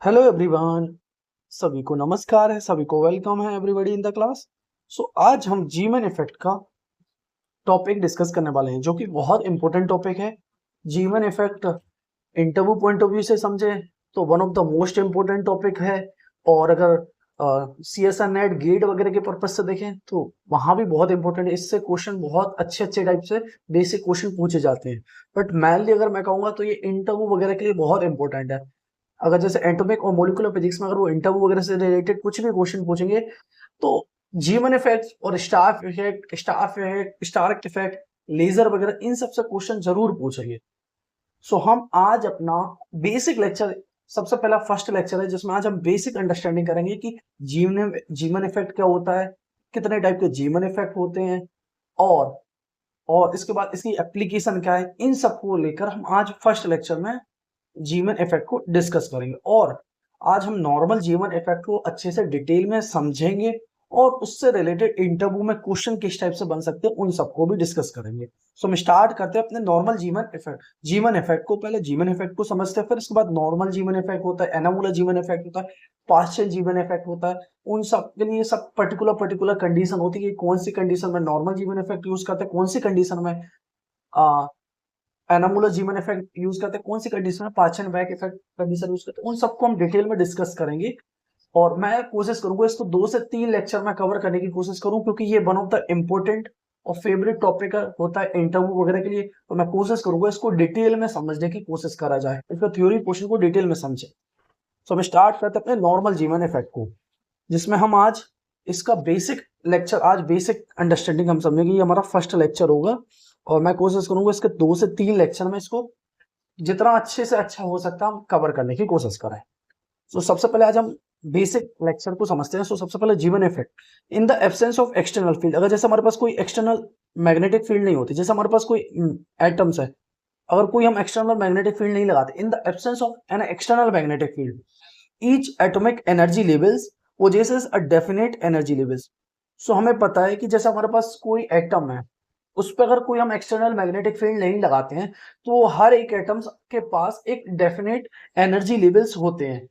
Hello everyone. सभी को नमस्कार है, सभी को वेलकम है everybody in the class. So आज हम जीमन इफेक्ट का टॉपिक डिस्कस करने वाले हैं, जो कि बहुत इंपॉर्टेंट टॉपिक है। Zeeman effect interview point of view से समझे तो one of the most important topic है। और अगर C S R NET GATE वगैरह के पर्पज से देखें तो वहां भी बहुत इंपॉर्टेंट है। इससे क्वेश्चन बहुत अच्छे अच्छे टाइप से बेसिक क्वेश्चन पूछे जाते हैं। बट मैनली अगर मैं कहूंगा तो ये इंटरव्यू वगैरह के लिए बहुत इंपॉर्टेंट है। अगर जैसे एटॉमिक और मॉलिक्यूलर फिजिक्स में अगर वो इंटरव्यू वगैरह से रिलेटेड कुछ भी क्वेश्चन पूछेंगे तो जीवन इफेक्ट और स्टार्क इफेक्ट, लेजर वगैरह इन सब से क्वेश्चन जरूर पूछेंगे। सो हम आज अपना बेसिक लेक्चर, सबसे पहला फर्स्ट लेक्चर है जिसमें आज हम बेसिक अंडरस्टैंडिंग करेंगे कि जीवन जीवन इफेक्ट क्या होता है, कितने टाइप के जीवन इफेक्ट होते हैं, और और इसके बाद इसकी एप्लीकेशन क्या है। इन सबको लेकर हम आज फर्स्ट लेक्चर में जीवन इफेक्ट को डिस्कस करेंगे। और आज हम नॉर्मल जीवन इफेक्ट को अच्छे से डिटेल में समझेंगे और उससे रिलेटेड इंटरव्यू में क्वेश्चन किस टाइप से बन सकते हैं उन सबको भी डिस्कस करेंगे। सो हम स्टार्ट करते हैं अपने नॉर्मल जीवन इफेक्ट। जीवन इफेक्ट को पहले जीवन इफेक्ट को समझते हैं, फिर इसके बाद नॉर्मल जीवन इफेक्ट होता है, एनामूलर जीवन इफेक्ट होता है, पार्शियल जीवन इफेक्ट होता है। उन सब के लिए सब पर्टिकुलर पर्टिकुलर कंडीशन होती है कि कौन सी कंडीशन में नॉर्मल जीवन इफेक्ट यूज करते हैं, कौन सी कंडीशन में एनामूलर जीवन इफेक्ट यूज करते हैं, कौन सी कंडीशन में पाचन बैक इफेक्ट कंडीशन यूज करते हैं। उन सबको हम डिटेल में डिस्कस करेंगे। और मैं कोशिश करूंगा इसको 2 से 3 लेक्चर में कवर करने की कोशिश करूं, क्योंकि ये वन ऑफ द इम्पोर्टेंट और फेवरेट टॉपिक होता है इंटरव्यू वगैरह के लिए। तो मैं कोशिश करूंगा इसको डिटेल में समझने की कोशिश करा जाए, इसका थ्योरी पोर्शन को डिटेल में समझे। सो हम स्टार्ट करते हैं अपने नॉर्मल जीवन इफेक्ट को, जिसमें हम आज इसका बेसिक लेक्चर, आज बेसिक अंडरस्टैंडिंग हम समझेंगे। ये हमारा फर्स्ट लेक्चर होगा और मैं कोशिश करूंगा इसके 2 से 3 लेक्चर में इसको जितना अच्छे से अच्छा हो सकता है हम कवर करने की कोशिश करें। तो सबसे पहले आज हम बेसिक लेक्चर को समझते हैं। सो सबसे पहले जीवन effect in the absence of external field. अगर जैसे हमारे पास कोई एक्सटर्नल मैग्नेटिक फील्ड नहीं होती, जैसे हमारे पास कोई एटम्स है, अगर कोई हम एक्सटर्नल मैग्नेटिक फील्ड नहीं लगाते, in the absence of an external magnetic field, each atomic energy levels possesses a definite energy levels. So हमें पता है कि जैसे हमारे पास कोई एटम है, उस पर अगर कोई हम एक्सटर्नल मैग्नेटिक फील्ड नहीं लगाते हैं तो हर एक एटम्स के पास एक डेफिनेट एनर्जी लेवल्स होते हैं,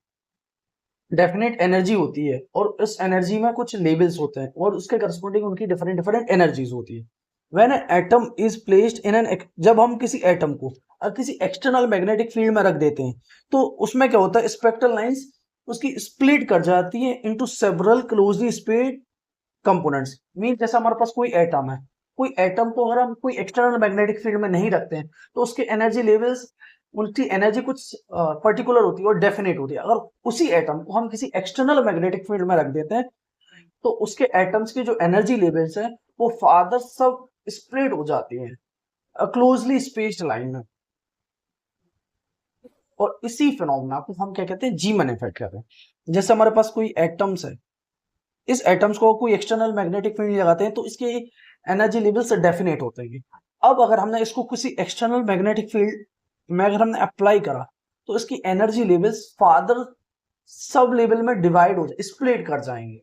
डेफिनेट एनर्जी होती है, और उस एनर्जी में कुछ लेवल्स होते हैं और उसके करस्पॉन्डिंग उनकी डिफरेंट डिफरेंट एनर्जीज होती है। When an atom is placed in N, जब हम किसी एटम को किसी एक्सटर्नल मैग्नेटिक फील्ड में रख देते हैं तो उसमें क्या होता है, स्पेक्ट्रल लाइंस उसकी स्प्लिट कर जाती है into several closely spaced components. Mean जैसे हमारे पास कोई एटम है, कोई एटम को अगर हम कोई एक्सटर्नल मैग्नेटिक फील्ड में नहीं रखते हैं तो उसके एनर्जी लेवल्स, उनकी एनर्जी कुछ पर्टिकुलर होती है और डेफिनेट होती है। अगर उसी एटम को हम किसी एक्सटर्नल मैग्नेटिक फील्ड में रख देते हैं तो उसके एटम्स की जो एनर्जी लेवल्स है वो फादर सब स्प्रेड हो जाती है क्लोजली स्पेस्ड लाइन में। और इसी फिनोमेना को हम क्या कहते हैं, जीमन इफेक्ट कहते हैं। जैसे हमारे पास कोई एटम्स है, इस एटम्स को कोई एक्सटर्नल मैग्नेटिक फील्ड लगाते हैं तो इसके एनर्जी लेवल्स डेफिनेट होते हैं। अब अगर हमने इसको किसी एक्सटर्नल मैग्नेटिक फील्ड में अगर हमने अप्लाई करा तो इसकी energy levels father sub level में डिवाइड हो जाए, स्प्लिट कर जाएंगे।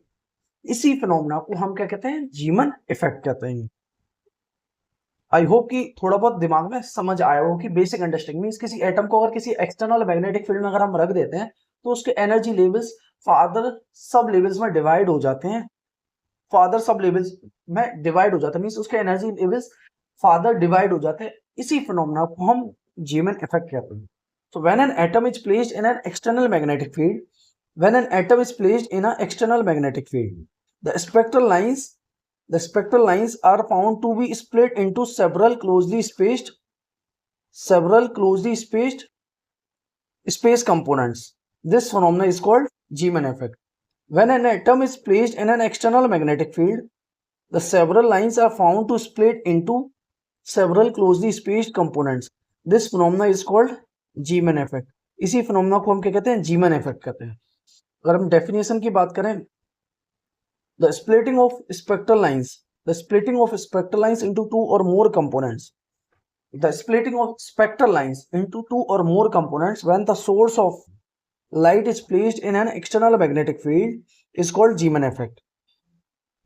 इसी फिनोमेना को हम क्या कहते हैं, जीमन इफेक्ट कहते हैं। आई होप कि थोड़ा बहुत दिमाग में समझ आया हो कि बेसिक अंडरस्टैंडिंग मींस किसी एटम को अगर किसी एक्सटर्नल मैग्नेटिक फील्ड में अगर हम रख देते हैं तो उसके एनर्जी लेवल्स फादर सब लेवल्स में डिवाइड हो जाते हैं, फादर सब लेवल्स में डिवाइड हो जाते हैं, मींस उसके एनर्जी लेवल्स फादर डिवाइड हो जाते हैं। इसी फिनोमेना को हम जीमन इफेक्ट कहते हैं। So when an atom is placed in an external magnetic field, when an atom is placed in an external magnetic field, the spectral lines the spectral lines are found to be split into several closely spaced space components. This phenomenon is called Zeeman effect. When an atom is placed in an external magnetic field, the several lines are found to split into several closely spaced components. This phenomena is called जीमन effect. इसी phenomena को हम क्या कहते हैं, Zeeman effect कहते हैं। अगर हम डेफिनेशन की बात करें, the splitting of spectral lines, the splitting of spectral lines into two और more components, the splitting of spectral lines into two और more components when the source of light is placed in an external magnetic field is called Zeeman effect.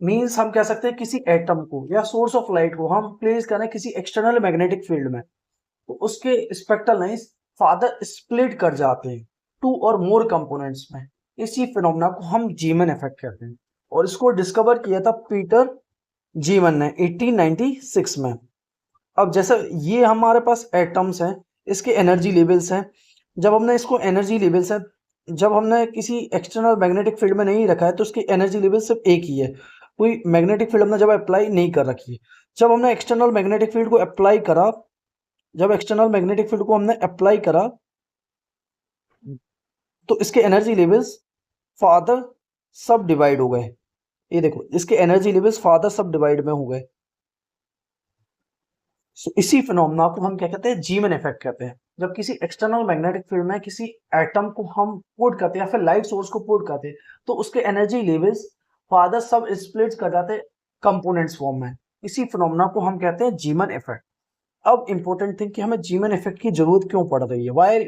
Means हम कह सकते हैं किसी atom को या source of light को हम प्लेस करें किसी एक्सटर्नल मैग्नेटिक फील्ड में तो उसके स्पेक्ट्रल लाइंस फादर स्प्लिट कर जाते हैं, टू और मोर कंपोनेंट्स में। इसी फिनोमेना को हम जीमन इफेक्ट कहते हैं और इसको डिस्कवर किया था पीटर जीमन ने 1896 में। अब जैसे ये हमारे पास एटम्स हैं, इसके एनर्जी लेवल्स हैं। जब हमने इसको एनर्जी लेवल्स है, जब हमने किसी एक्सटर्नल मैग्नेटिक फील्ड में नहीं रखा है तो उसकी एनर्जी लेवल सिर्फ एक ही है, कोई मैग्नेटिक फील्ड हमने जब अप्लाई नहीं कर रखी है। जब हमने एक्सटर्नल मैग्नेटिक फील्ड को अप्लाई करा, जब एक्सटर्नल मैग्नेटिक फील्ड को हमने अप्लाई करा तो इसके एनर्जी लेवल्स फादर सब डिवाइड हो गए। ये देखो, इसके एनर्जी लेवल्स फादर सब डिवाइड में हो गए। इसी फिनोमेना को हम क्या कहते हैं, जीमन इफेक्ट कहते हैं। जब किसी एक्सटर्नल मैग्नेटिक फील्ड में किसी एटम को हम पुट करते हैं या फिर लाइट सोर्स को पुट करते हैं तो उसके एनर्जी लेवल्स फादर सब स्प्लिट कर जाते हैं कंपोनेंट्स फॉर्म में। इसी फिनोमेना को हम कहते हैं जीमन इफेक्ट। अब इंपॉर्टेंट थिंग कि हमें जीमन इफेक्ट की जरूरत क्यों पड़ रही है, वाई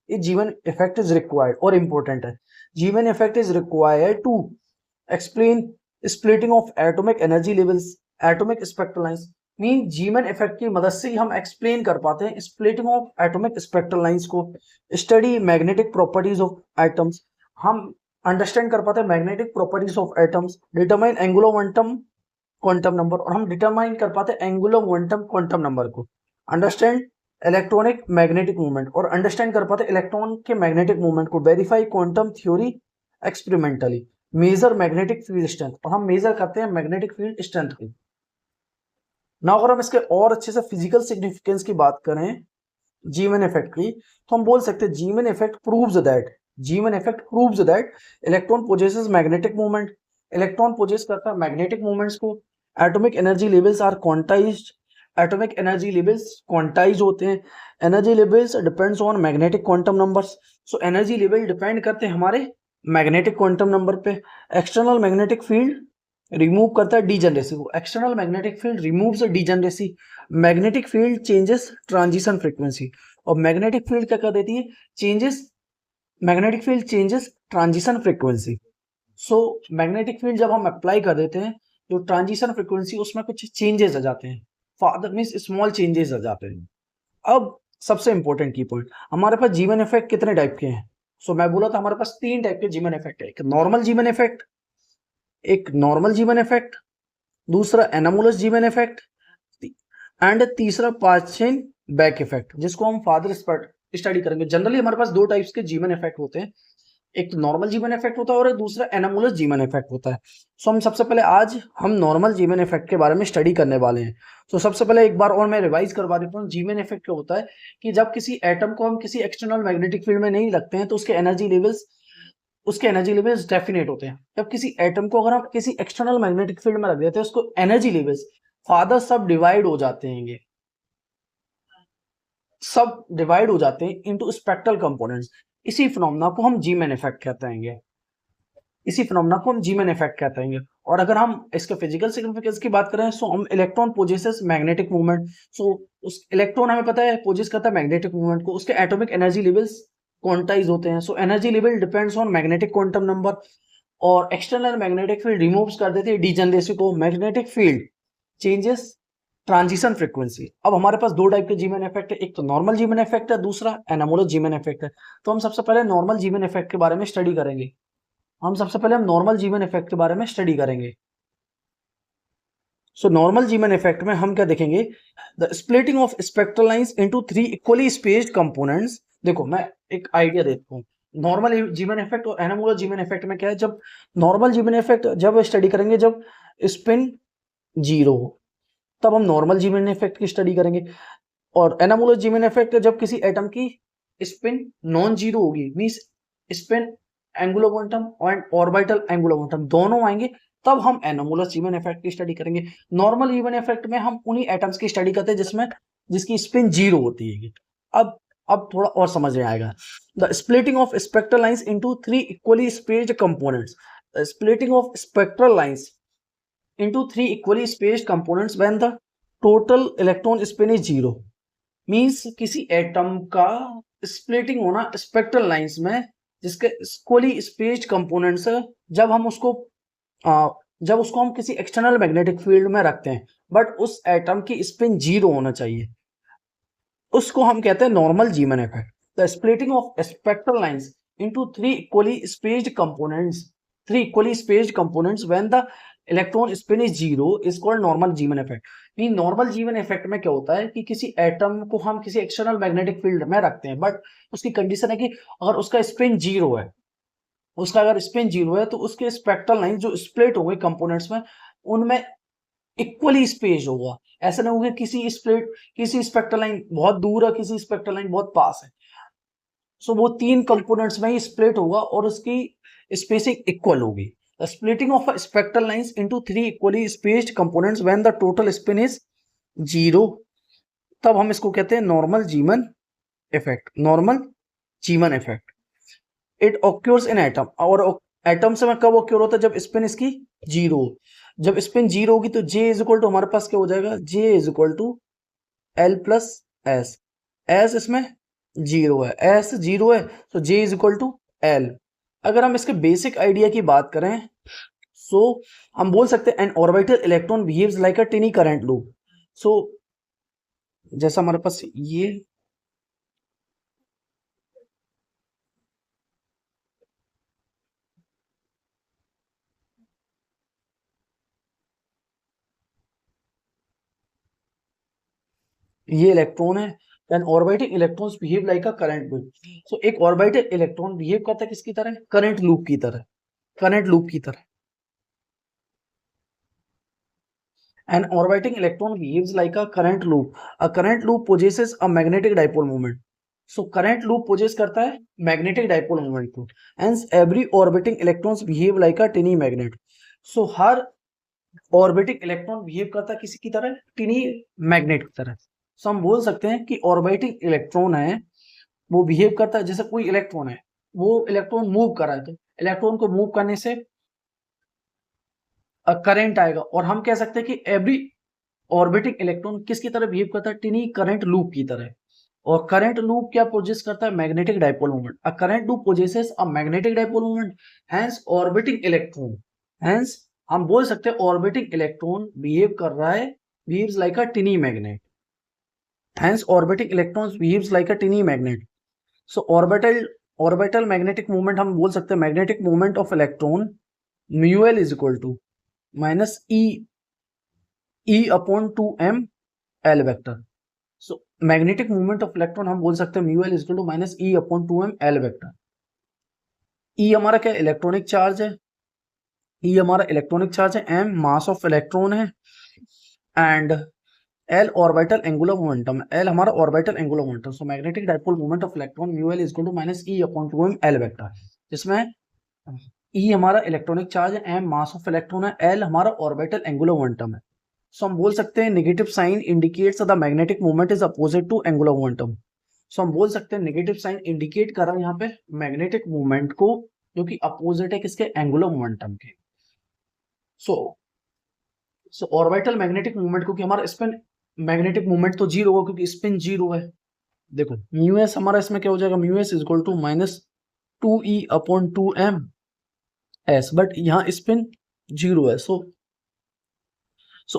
ये जीमन इफेक्ट इज रिक्वायर्ड, और इंपॉर्टेंट है। Zeeman effect is required to explain splitting of atomic energy levels, atomic spectral lines. Mean Zeeman effect की मदद से ही हम एक्सप्लेन कर पाते हैं splitting of atomic spectral lines को, study magnetic properties of atoms, हम अंडरस्टैंड कर पाते हैं magnetic properties of atoms, determine angular momentum quantum number, और हम डिटरमाइन कर पाते हैं एंगुलर मोमेंटम क्वांटम नंबर को, अंडरस्टैंड इलेक्ट्रॉनिक मैग्नेटिक मूवमेंट, और अंडरस्टैंड कर पाते हैं इलेक्ट्रॉन के मैग्नेटिक मूवमेंट को, verify quantum theory experimentally, measure magnetic field strength, और हम मेजर करते हैं मैग्नेटिक फील्ड स्ट्रेंथ की। ना अगर हम इसके और अच्छे से फिजिकल सिग्निफिकेंस की बात करें जीमन इफेक्ट की, तो हम बोल सकते हैं Zeeman effect proves that electron possesses magnetic movement, electron possess करता है मैग्नेटिक मूवमेंट्स को, atomic energy levels are quantized, atomic energy levels quantize होते हैं, energy levels depends on magnetic quantum numbers, so energy level depend करते हैं हमारे magnetic quantum number पे। External magnetic field remove करता है डीजनरेसी को, external magnetic field removes degeneracy, magnetic field changes transition frequency, और मैग्नेटिक फील्ड क्या कर देती है, magnetic field changes transition frequency. सो मैग्नेटिक फील्ड जब हम अप्लाई कर देते हैं तो ट्रांजिशन फ्रीक्वेंसी उसमें कुछ चेंजेस आ जाते हैं, फादर मीन्स स्मॉल चेंजेस आ जाते हैं। अब सबसे इंपॉर्टेंट की पॉइंट, हमारे पास जीवन इफेक्ट कितने टाइप के हैं। सो मैं बोला था हमारे पास 3 टाइप के जीवन इफेक्ट है, एक नॉर्मल जीवन इफेक्ट, दूसरा एनामोलस जीवन इफेक्ट, एंड तीसरा पाचन बैक इफेक्ट, जिसको हम फादर स्टडी करेंगे। जनरली हमारे पास 2 टाइप्स के जीवन इफेक्ट होते हैं, एक तो नॉर्मल जीवन इफेक्ट होता है और दूसरा एनामोलस जीवन इफेक्ट होता है। सो हम सबसे पहले आज हम नॉर्मल जीवन इफेक्ट के बारे में स्टडी करने वाले हैं। तो सबसे पहले एक बार और मैं रिवाइज करवा देता हूँ, जीवन इफेक्ट क्या होता है कि जब किसी एटम को हम किसी एक्सटर्नल मैग्नेटिक फील्ड में नहीं रखते हैं तो उसके एनर्जी लेवल्स डेफिनेट होते हैं। जब किसी एटम को अगर हम किसी एक्सटर्नल मैग्नेटिक फील्ड में रख देते हैं उसको एनर्जी लेवल्स फादर सब डिवाइड हो जाते हैं, सब डिवाइड हो जाते हैं इनटू स्पेक्ट्रल कंपोनेंट्स। इसी फिनोमेना को हम जीमन इफेक्ट कहते हैं। और अगर हम इसके फिजिकल सिग्निफिकेंस की बात करें सो हम इलेक्ट्रॉन पोजेसेस मैग्नेटिक मूवमेंट, सो उस इलेक्ट्रॉन हमें पता है पोजेस करता है मैग्नेटिक मूवमेंट को, उसके एटॉमिक एनर्जी लेवल्स क्वांटाइज होते हैं, सो energy level depends on magnetic quantum number, और एक्सटर्नल मैग्नेटिक फील्ड रिमूव्स कर देती है डीजनरेसी को, magnetic field changes transition frequency. अब हमारे पास 2 टाइप के जीमन इफेक्ट है, एक तो नॉर्मल जीमन इफेक्ट है, दूसरा एनामोलस जीमन इफेक्ट है। तो हम सबसे पहले नॉर्मल जीमन इफेक्ट के बारे में स्टडी करेंगे। सो नॉर्मल जीमन इफेक्ट में हम क्या देखेंगे, the splitting of spectral lines into 3 equally spaced components. देखो मैं एक आइडिया देता हूँ, नॉर्मल जीमन इफेक्ट और एनामोलस जीमन इफेक्ट में क्या है, जब नॉर्मल जीमन इफेक्ट जब स्टडी करेंगे जब स्पिन 0 हो तब हम नॉर्मल जीमन इफेक्ट की स्टडी करेंगे, और एनामोलस जीमन इफेक्ट जब किसी एटम की स्पिन नॉन जीरो होगी, मींस स्पिन एंगुलर मोमेंटम और ऑर्बिटल एंगुलर मोमेंटम दोनों आएंगे, तब हम एनामोलस जीमन इफेक्ट की स्टडी करेंगे। नॉर्मल जीमन इफेक्ट में हम उन्हीं एटम्स की स्टडी करते हैं जिसकी स्पिन 0 होती है। अब थोड़ा और समझ में आएगा। The splitting of spectral lines into 3 equally spaced components, splitting of spectral lines into 3 equally spaced components when the total electron spin is 0, means किसी एटम का स्प्लिटिंग होना स्पेक्ट्रल लाइंस में जिसके इक्वली स्पेस्ड कंपोनेंट्स है, जब उसको हम किसी एक्सटर्नल मैग्नेटिक फील्ड में रखते हैं बट उस एटम की स्पिन 0 होना चाहिए, उसको हम कहते हैं normal Zeeman effect. The splitting of spectral lines into three equally spaced components when the electron spin is zero is called normal Zeeman effect. Normal Zeeman effect में क्या होता है कि किसी एटम को हम किसी एक्सटर्नल मैग्नेटिक फील्ड में रखते हैं, बट उसकी कंडीशन है कि अगर उसका स्पिन जीरो है, तो उसके स्पेक्ट्रल लाइन जो स्प्लिट हो गए कंपोनेंट्स में, उनमें इक्वली स्पेस होगा। ऐसा नहीं होगा किसी स्पेक्ट्रल लाइन बहुत दूर है, किसी स्पेक्ट्रल लाइन बहुत पास है। सो वो तीन कंपोनेंट्स में ही स्प्लिट होगा और उसकी स्पेसिंग इक्वल होगी। The splitting of spectral lines into three equally spaced components when the total spin is zero, तब हम इसको कहते हैं normal Zeeman effect. It occurs in atom, और एटम से कब ऑक्योर होता है? जब स्पिन इसकी जीरो। जब स्पिन जीरो होगी तो जे इज इक्वल टू हमारे पास क्या हो जाएगा? J is equal to L plus S. S इसमें जीरो है, एस जीरो है, तो J is equal to L. अगर हम इसके बेसिक आइडिया की बात करें, सो हम बोल सकते हैं an orbital electron behaves like a tiny current loop. So जैसा हमारे पास ये इलेक्ट्रॉन है, an orbiting electrons behave like a current loop. So एक ऑर्बिटल इलेक्ट्रॉन बिहेव करता है किसकी तरह? करंट लूप की तरह। An orbiting electron behaves like a current loop. A current loop possesses a magnetic dipole moment. So current loop possess करता है magnetic dipole moment को. Hence every orbiting electrons behave like a tiny magnet. So her orbiting electron behave करता है किसी की तरह? tiny magnet की तरह. So हम बोल सकते हैं कि orbiting electron है, वो behave करता है जैसे कोई इलेक्ट्रॉन है, वो इलेक्ट्रॉन मूव कर रहा है, तो इलेक्ट्रॉन को मूव करने से करंट आएगा। और हम कह सकते हैं कि एवरी ऑर्बिटिंग इलेक्ट्रॉन किसकी तरह बिहेव करता है? टिनी करंट लूप की तरह। और करंट लूप क्या पोजेस करता है? Magnetic dipole moment. A current loop possesses a magnetic dipole moment, hence orbiting electron, hence हम बोल सकते हैं ऑर्बिटिंग इलेक्ट्रॉन बिहेव कर रहा है, behaves like a tiny magnet. Hence orbiting electrons behaves like a tiny magnet. So orbital magnetic movement हम बोल सकते हैं magnetic movement of electron mu L is equal to minus E upon 2m L vector. So magnetic movement of electron हम बोल सकते हैं mu L equal to minus E upon 2m L vector. E हमारा क्या? Electronic charge है, m mass of electron है, and L orbital angular momentum, L हमारा orbital angular momentum. So magnetic dipole moment of electron mu L equal to minus E upon 2m L vector, जिसमें E हमारा electronic charge है, m mass of electron है, L हमारा orbital angular momentum है। So हम बोल सकते हैं negative sign indicates the magnetic movement is opposite to angular momentum. So हम बोल सकते हैं नेगेटिव साइन इंडिकेट कर रहा है यहाँ पे मैग्नेटिक मूवमेंट को, जो कि अपोजिट है किसके? एंगुलर मोमेंटम के। सो ऑर्बिटल मैग्नेटिक मूवमेंट, क्योंकि हमारा स्पिन मैग्नेटिक मूवमेंट तो जीरो होगा क्योंकि स्पिन जीरो है। देखो म्यू एस हमारा इसमें क्या हो जाएगा? Mu S is equal to minus 2e upon 2m S, but यहाँ स्पिन जीरो है। So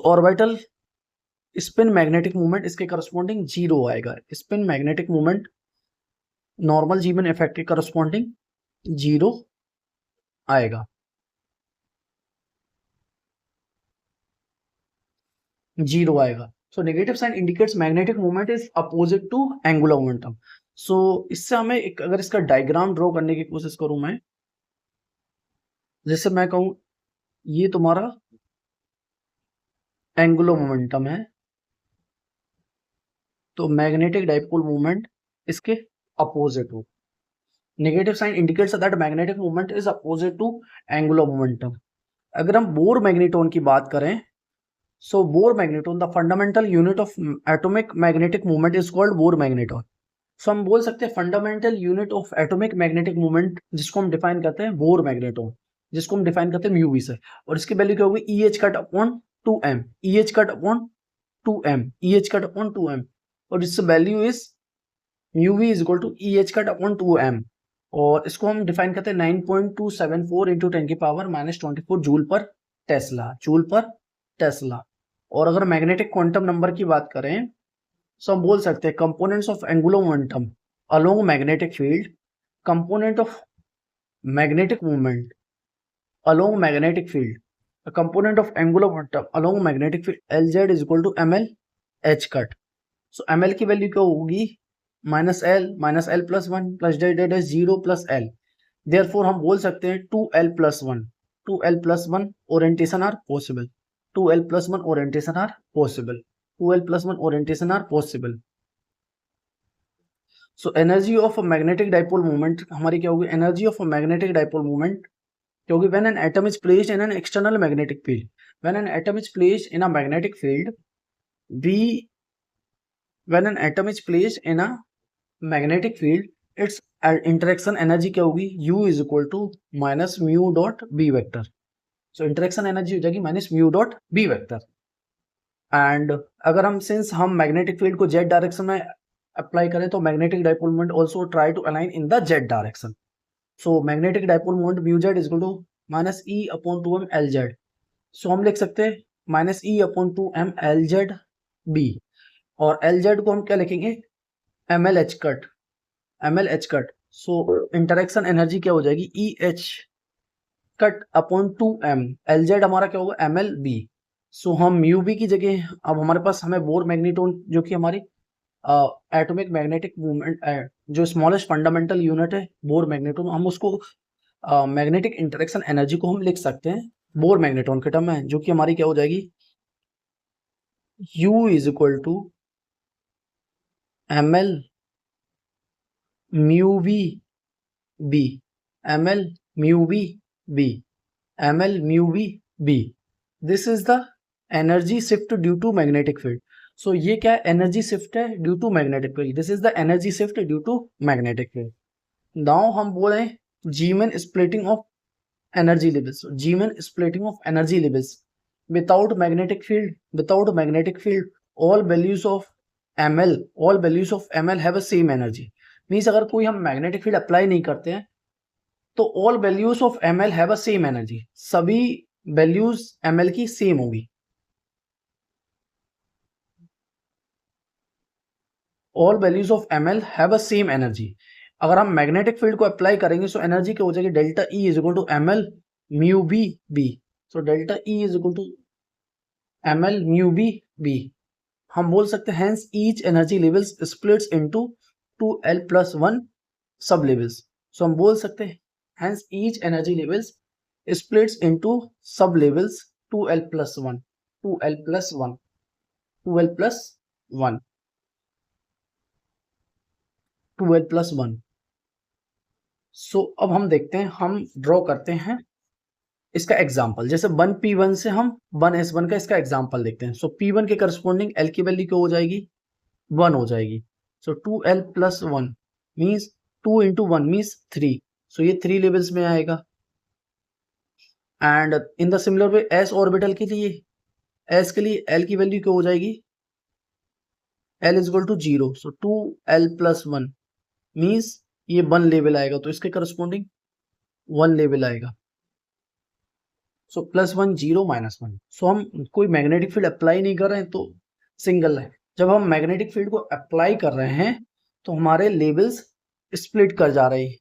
orbital spin magnetic movement इसके करस्पॉन्डिंग जीरो आएगा। Spin magnetic movement normal Zeeman effect के करस्पॉन्डिंग जीरो आएगा, so negative sign indicates magnetic movement is opposite to angular momentum. So इससे हमें अगर इसका डायग्राम ड्रॉ करने की कोशिश करूं मैं, जैसे मैं कहूं ये तुम्हारा एंगुलर मोमेंटम है, तो मैग्नेटिक डाइपोल मूवमेंट इसके अपोजिट हो। Negative sign indicates that magnetic movement is opposite to angular momentum. अगर हम बोर मैग्नेटोन की बात करें, so Bohr magneton the fundamental unit of atomic magnetic movement is called Bohr magneton. So हम बोल सकते हैं fundamental unit of atomic magnetic movement, जिसको हम डिफाइन करते हैं बोर मैग्नेटोन, जिसको हम डिफाइन करते हैं म्यू वी से, और इसकी वैल्यू क्या होगी? EH cut upon 2m, EH cut upon 2m, EH cut upon 2m, और इससे value is mu V is equal to EH cut upon 2m, और इसको हम डिफाइन करते हैं 9.274 इंटू 10 की पावर माइनस 24 जूल पर टेस्ला। और अगर मैग्नेटिक क्वांटम नंबर की बात करें, सो हम बोल सकते हैं components of angular momentum along magnetic field component of magnetic movement along magnetic field, a component of angular momentum along magnetic field Lz is equal to ml h cut. So ml की value क्या होगी, minus L plus one plus that is zero plus L, therefore हम बोल सकते हैं 2l+1 orientation are possible, 2l+1 orientation are possible, 2l+1 orientation are possible. So energy of magnetic dipole movement हमारी क्या होगी, energy of magnetic dipole movement, क्योंकि when an atom is placed in an external magnetic field, when an atom is placed in a magnetic field, when an atom is placed in a magnetic field, its interaction energy क्या होगी, U is equal to minus mu dot B vector. So interaction energy हो जाएगी minus mu dot B vector. And अगर हम since हम magnetic field को z direction में apply करें तो magnetic dipole moment also try to align in the z direction. So magnetic dipole moment mu z is equal to minus e upon 2m Lz. So हम लिख सकते हैं minus e upon 2m Lz b, और Lz को हम क्या लिखेंगे, mlh cut, mlh cut. So interaction energy क्या हो जाएगी, eh cut upon 2m, Lz हमारा क्या होगा mlb. So हम mu b की जगह अब हमारे पास हमें बोर मैग्नेटोन जो कि हमारी एटॉमिक मैग्नेटिक मूवमेंट जो स्मॉलेस्ट फंडामेंटल यूनिट है बोर मैग्नेटोन, हम उसको मैग्नेटिक इंटरेक्शन एनर्जी को हम लिख सकते हैं बोर मैग्नेटोन के टर्म में, जो कि हमारी क्या हो जाएगी, U is equal to ml mu v b, ml mu v b, ml mu v b. This is the energy shift due to magnetic field. So ये क्या एनर्जी शिफ्ट है due to magnetic field, this is the energy shift due to magnetic field. Now हम बोल रहे हैं Zeeman splitting of energy levels, Zeeman splitting of energy levels without magnetic field, without magnetic field all values of ml, all values of ml have a same energy. Means अगर कोई हम magnetic field apply नहीं करते हैं तो all values of ml have a same energy, सभी values ml की same होगी. All values of ml have a same energy. अगर हम मैग्नेटिक फील्ड को अप्लाई करेंगे सो एनर्जी क्या हो जाएगी, delta E is equal to ml mu b b. So delta E is equal to ml mu b b. हम बोल सकते हैं hence each energy levels splits into 2l+1 sub levels. So हम बोल सकते हैं hence each energy levels splits into sub levels 2l+1, 2l+1, 2l+1, 2l+1. So अब हम देखते हैं, हम ड्रॉ करते हैं इसका एग्जाम्पल. जैसे 1p1 से हम 1s1 का इसका एग्जाम्पल देखते हैं. सो p1 के करस्पॉन्डिंग l की वैल्यू क्या हो जाएगी, 1 हो जाएगी. सो 2l+1 मीन्स 2 into 1 मीन्स 3. सो ये 3 लेवल्स में आएगा. And in the similar way s orbital के लिए, s के लिए l की वैल्यू क्या हो जाएगी, l is equal to 0. So 2l+1 means ये 1 लेवल आएगा, तो इसके करस्पॉन्डिंग 1 लेवल आएगा. सो +1 0 -1. सो हम कोई मैग्नेटिक फील्ड अप्लाई नहीं कर रहे हैं तो सिंगल है. जब हम मैग्नेटिक फील्ड को अप्लाई कर रहे हैं तो हमारे लेवल्स स्प्लिट कर जा रहे हैं,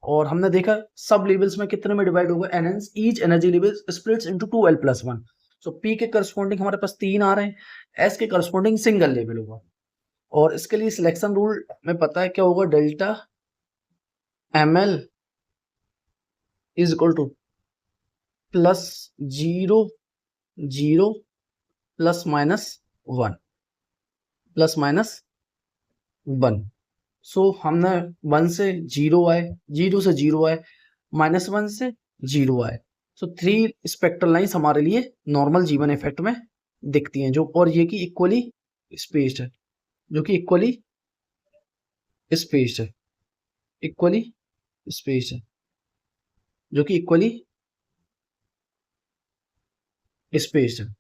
और हमने देखा सब लेवल्स में कितने में डिवाइड होगा, NS each energy level splits into 2l+1. सो p के करस्पॉन्डिंग हमारे पास 3 आ रहे हैं, s के करस्पॉन्डिंग सिंगल लेवल होगा. और इसके लिए सिलेक्शन रूल में पता है क्या होगा, delta ml is equal to +0 0 ±1 ±1. So हमने 1 से 0 आए, 0 से 0 आए, -1 से 0 आए. सो 3 स्पेक्ट्रल लाइंस हमारे लिए नॉर्मल जीवन इफेक्ट में दिखती हैं, जो और ये की इक्वली स्पेस्ड है, जो कि इक्वली स्पेस्ड है, इक्वली स्पेस्ड है, जो कि इक्वली स्पेस्ड है.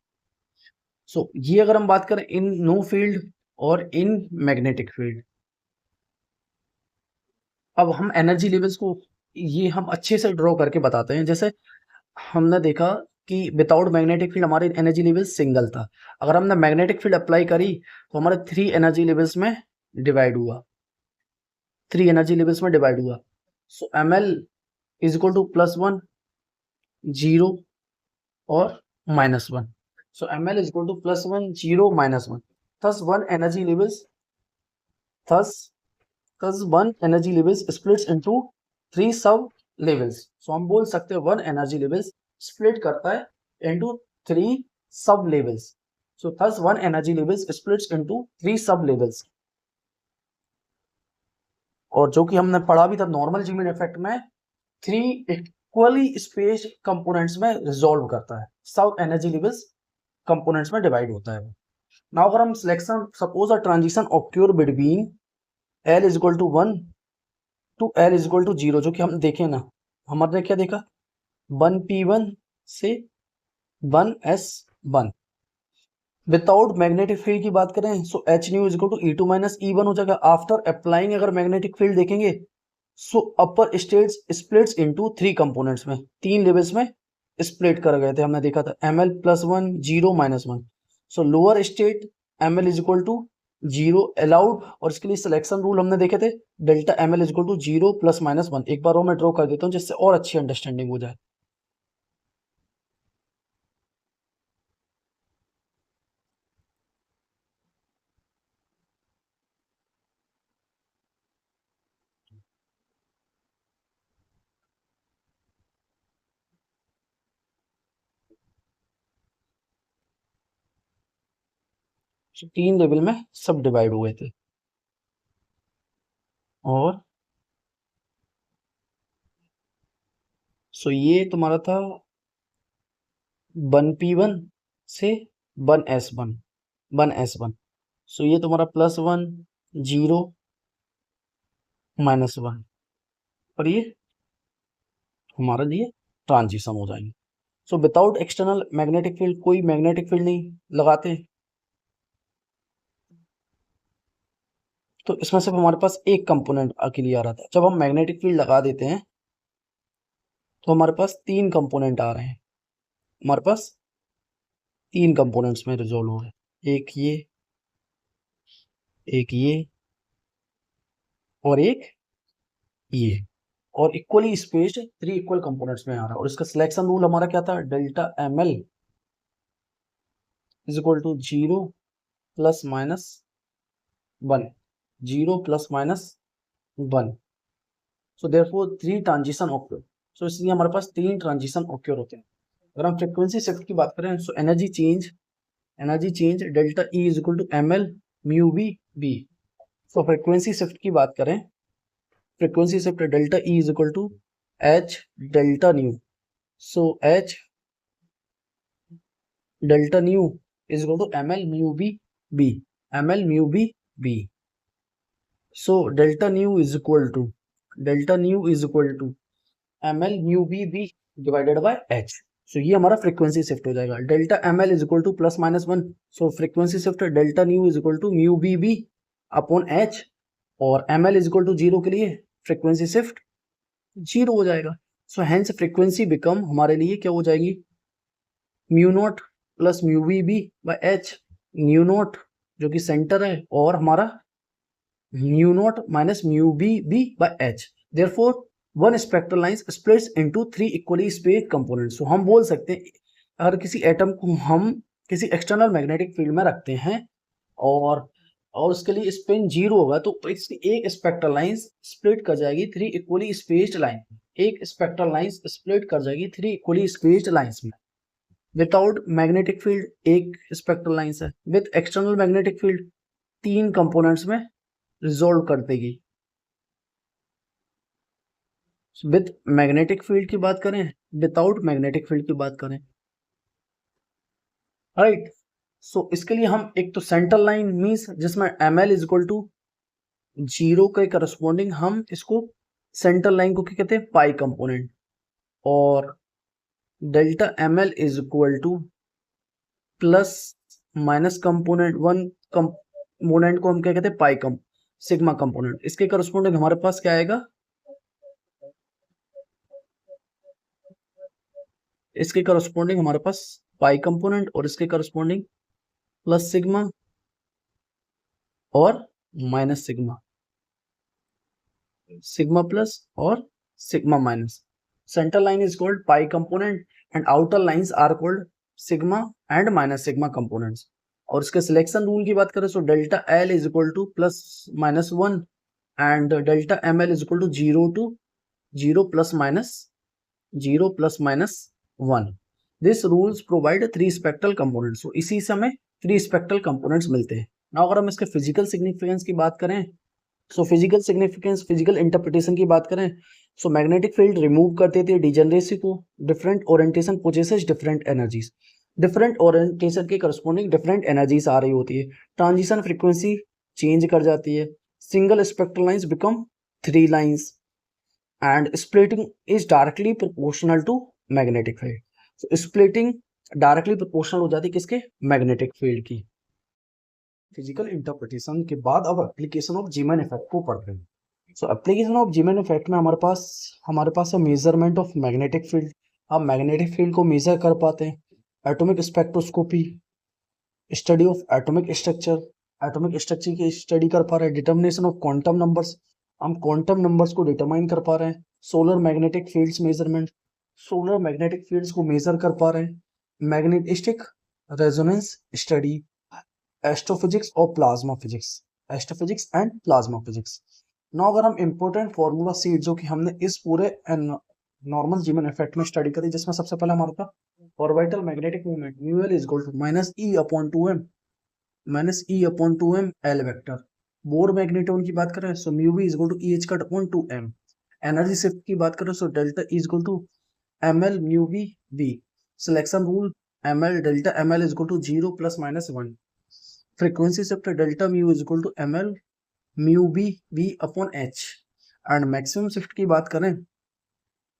सो ये अगर हम बात करें इन नो फील्ड और इन मैग्नेटिक फील्ड. अब हम एनर्जी लेवल्स को ये हम अच्छे से ड्रॉ करके बताते हैं. जैसे हमने देखा कि विदाउट मैग्नेटिक फील्ड हमारे एनर्जी लेवल सिंगल था, अगर हमने मैग्नेटिक फील्ड अप्लाई करी तो हमारे 3 एनर्जी लेवल्स में डिवाइड हुआ, 3 एनर्जी लेवल्स में डिवाइड हुआ. सो ml इज इक्वल टू +1, 0 और -1. So ml is equal to +1, 0, -1. Thus one energy levels thus one energy levels splits into 3 sub levels. So हम बोल सकते हैं one energy levels split करता है into 3 sub levels. So thus one energy levels splits into 3 sub levels. और जो कि हमने पढ़ा भी था नॉर्मल जीमेन इफेक्ट में 3 इक्वली स्पेस कंपोनेंट्स में रिजॉल्व करता है, सब एनर्जी लेवल्स कंपोनेंट्स में डिवाइड होता है. नाउ अगर हम selection suppose a transition occur between L is equal to 1 to L is equal to 0, जो कि हम देखें ना, हमारे क्या देखा 1p1 से 1s1. विदाउट मैग्नेटिक फील्ड की बात करें so H nu is equal to E2 minus E1 हो जाएगा. आफ्टर अप्लाइंग अगर मैग्नेटिक फील्ड देखेंगे so upper states splits into 3 components में, 3 लेवल्स में स्प्लिट कर गए थे, हमने देखा था ml +1, 0, -1. So lower state ml is equal to 0 allowed, और इसके लिए सिलेक्शन रूल हमने देखे थे delta ml is equal to 0 + -1. एक बार और मैं ड्रॉ कर देता हूँ जिससे और अच्छी अंडरस्टैंडिंग हो जाए. So, 3 लेवल में सब डिवाइड हुए थे. और सो ये तुम्हारा था 1p1 से 1s1. सो ये तुम्हारा +1, 0, -1, और ये हमारे लिए ट्रांजिशन हो जाएंगे. So without external magnetic field, कोई मैग्नेटिक फील्ड नहीं लगाते तो इसमें सिर्फ हमारे पास एक कंपोनेंट अकेले आ रहा था. जब हम मैग्नेटिक फील्ड लगा देते हैं तो हमारे पास 3 कंपोनेंट आ रहे हैं. हमारे पास 3 कंपोनेंट्स में रिजोल्व हो गए, एक ये और एक ये, और इक्वली स्पेस्ड 3 इक्वल कंपोनेंट्स में आ रहा है. और इसका सिलेक्शन रूल हमारा क्या था, delta ml is equal to 0 + -1, 0 ± 1. So therefore 3 transition occur. So इसलिए हमारे पास 3 ट्रांजिशन ऑक्योर होते हैं. अगर हम फ्रीक्वेंसी शिफ्ट की बात करें so energy change delta E is equal to ml mu B. So frequency shift की बात करें, frequency shift delta E is equal to h delta nu. So h delta nu is equal to ml mu B. So delta nu is equal to ml mu b divided by h. So ये हमारा frequency shift हो जाएगा. Delta ml is equal to +-1. So frequency shift delta nu is equal to mu B upon h, और ml is equal to 0 के लिए frequency shift 0 हो जाएगा. So hence frequency become हमारे लिए क्या हो जाएगी, mu not plus mu B by h. Mu not जो कि सेंटर है और हमारा mu naught minus mu b by h. Therefore, one spectral line splits into 3 equally spaced components. So हम बोल सकते हैं अगर किसी एटम को हम किसी एक्सटर्नल मैग्नेटिक फील्ड में रखते हैं और उसके लिए स्पिन 0 होगा तो इसकी एक स्पेक्ट्रल लाइन स्प्लिट कर जाएगी 3 इक्वली स्पेस्ड लाइन. एक स्पेक्ट्रल लाइन स्प्लिट कर जाएगी 3 इक्वली स्पेस्ड लाइंस में. विदाउट मैग्नेटिक फील्ड एक स्पेक्ट्रल लाइन है, with external magnetic field 3 components में रिजोल्व कर देगी. विद मैग्नेटिक फील्ड की बात करें, विदाउट मैग्नेटिक फील्ड की बात करें, राइट. सो इसके लिए हम एक तो सेंट्रल लाइन मींस जिसमें ml इज इक्वल टू 0 के करस्पॉन्डिंग हम इसको सेंट्रल लाइन को क्या कहते हैं, पाई कंपोनेंट, और delta ml is equal to plus minus component 1 component को हम क्या कहते हैं, पाई सिग्मा कंपोनेंट. इसके करस्पॉन्डिंग हमारे पास क्या आएगा, इसके करस्पॉन्डिंग हमारे पास पाई कंपोनेंट, और इसके करस्पॉन्डिंग प्लस सिग्मा और माइनस सिग्मा प्लस और sigma minus. Center line is called pi component and outer lines are called sigma and minus sigma components. और इसके सिलेक्शन रूल की बात करें तो delta L is equal to plus minus one and delta M L is equal to zero plus minus one. This rules provide three spectral components. तो इसी से हमें थ्री स्पेक्ट्रल कंपोनेंट्स मिलते हैं. ना अगर हम इसके फिजिकल सिग्निफिकेंस की बात करें so physical significance physical interpretation की बात करें सो मैग्नेटिक फील्ड रिमूव कर देती है डिजेनरेसी को. Different orientation possesses different energies. Different orientation के करस्पॉन्डिंग डिफरेंट एनर्जीज आ रही होती है. ट्रांजिशन फ्रीक्वेंसी चेंज कर जाती है. Single spectral lines become three lines and splitting is directly proportional to magnetic field. So splitting directly proportional हो जाती है किसके? मैग्नेटिक फील्ड की. फिजिकल इंटरप्रिटेशन के बाद अब एप्लीकेशन ऑफ जीमैन इफेक्ट को पढ़ रहे हैं. सो एप्लीकेशन ऑफ जीमैन इफेक्ट में हमारे पास है मेजरमेंट ऑफ मैग्नेटिक फील्ड. आप मैग्नेटिक फील्ड को मेजर कर पाते हैं. Atomic spectroscopy, study of atomic structure की स्टडी कर पा रहे हैं. डिटर्मिनेशन ऑफ क्वांटम नंबर्स, हम क्वांटम नंबर्स को डिटरमाइन कर पा रहे हैं. Solar magnetic fields measurement, solar magnetic fields को मेजर कर पा रहे हैं. मैग्नेटिस्टिक रेजोनेंस स्टडी, एस्ट्रोफिजिक्स और plasma physics, astrophysics and plasma physics. Now अगर हम इंपॉर्टेंट फॉर्मूला सीट जो कि हमने इस पूरे नॉर्मल जीमैन इफेक्ट में स्टडी करी, जिसमें सबसे पहले हमारा था orbital magnetic movement mu L is equal to minus E upon two M L vector. Bohr magneton की बात करें so mu B is equal to E H cut upon two M. Energy shift की बात करें सो delta is equal to M L mu B B. Selection rule M L delta M L is equal to zero plus minus one. Frequency shift delta mu is equal to M L mu B B upon H. And maximum shift की बात करें